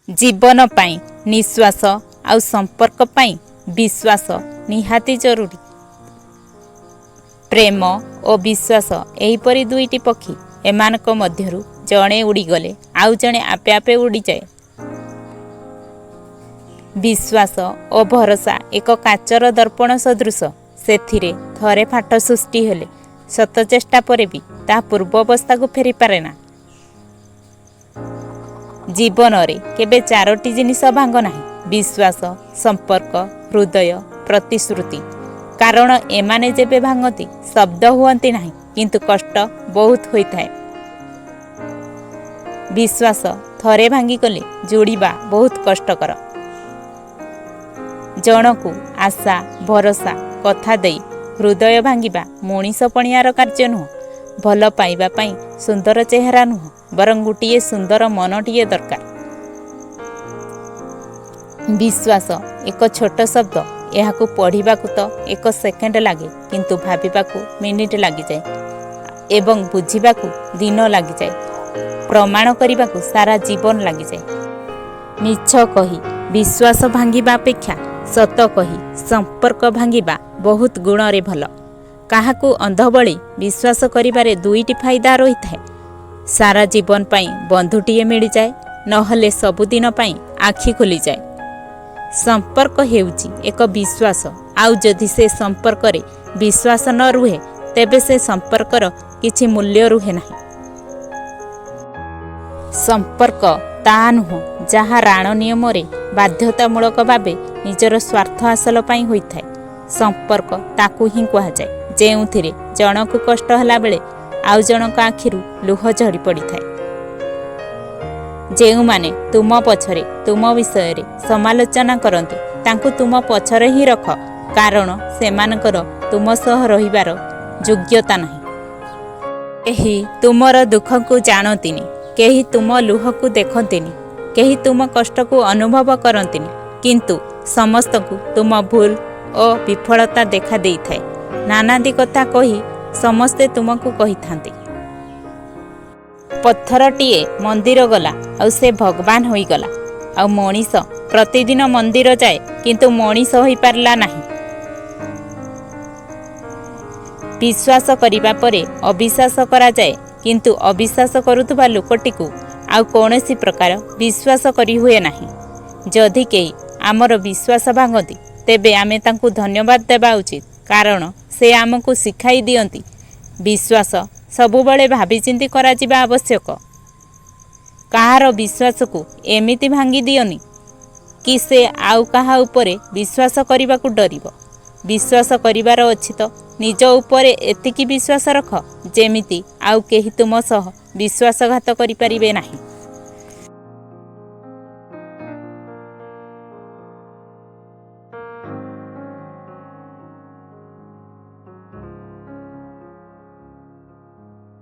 जीवन पाई निश्वास आउ संपर्क पाई विश्वास निहाती जरूरी। प्रेम और विश्वास एहीपरि दुईटी पक्षी एमानक मध्यरु जणे उड़ीगले आउ जणे आपे आपे उड़ी जाए। विश्वास और भरोसा एक काचर दर्पण सदृश। सेथिरे थरे फाट सृष्टि हेले शत चेष्टा परे भी ता पूर्वावस्था को फेरी पारे ना। जीवन रे केबे चारोटी जिनिस भांग नाही, विश्वास, संपर्क, हृदय, प्रतिश्रुति। कारण एमाने जेबे भांगती शब्द हुअंती नाही, किंतु कष्ट बहुत होइथाए। विश्वास थरे भांगी गले जोड़िबा बहुत कष्टकर। जनकु आशा भरोसा कथा देई हृदय भांगिबा मनीष पणियार कार्य नुह। भल पाइबा पाई सुंदर चेहरा नुह, बरं गोटिए सुंदर मनटिए दरकार। विश्वास एक छोट शब्द, यहाकू पढ़िबाकू तो एक सेकेंड लागे, किंतु भाबिबाकू मिनिट लागि जाए एवं बुझिबाकू दिन लागि जाए, प्रमाण करिबाकू सारा जीवन लागि जाए। मिछ कही विश्वास भांगिबा अपेक्षा सत कही संपर्क भांगिबा बहुत गुणरे भल। काहाकू अंधबळी विश्वास करिबारे दुईटी फायदा रही थाए। सारा जीवन पाई बंधुटीए मिल जाए, नहले सबुदिन पाई आखि खोली जाए। संपर्क हेउची एक विश्वास, आउ जदि से संपर्क रे विश्वास न रुहे तेबे से संपर्कर किछि मूल्य रुहे नाही। संपर्क ता नुह जहा राण नियम रे बाध्यतामूलक भावे निजर स्वार्थ हासिल पाई होइथाए। संपर्क ताकू ही कहा जाए जेउथिरे जनकु कष्ट हला बेले आउ जनक आखिरु लुह झड़ी पड़ी थाए। जेउमाने तुम पछरे तुम विषय रे समालोचना करंती तांकु तुम पछरे ही रख, कारण सेमानकर तुम सह रहिबार योग्यता नाही। एही तुमर दुख को जानतीनी, केही तुम लुह को देखंतीनी, केही तुम कष्ट को अनुभव करंतीनी, किंतु समस्त को तुम भूल और विफलता देखा देई थाए। नानादी कथा कही समस्ते तुमको कही थांती। पत्थरटीए मंदिर गला और से भगवान होई गला, और मनीष प्रतिदिन मंदिर जाए किंतु मनीष होई पारला नाही। विश्वास करिबा परे अविश्वास करा जाए, किंतु अविश्वास करुथबा लोकटिकु आउ कौनसी प्रकार विश्वास करी हुए नाही। जदि केही आमर विश्वास भांगती तेबे आमे तांकु धन्यवाद देबा उचित, कारण से आमको शिखाई दियंती विश्वास सबुबले भाभी चिंती करा जिबा आवश्यक। कहार विश्वास को एमिति भांगी दियनी कि से आउ कहा उपरे विश्वास करने को डरिब। विश्वास करिबार अछि तो निज उपरे एतिकी विश्वास रख जेमिति आउ केही तुम सह विश्वासघात करि परिबे नाही।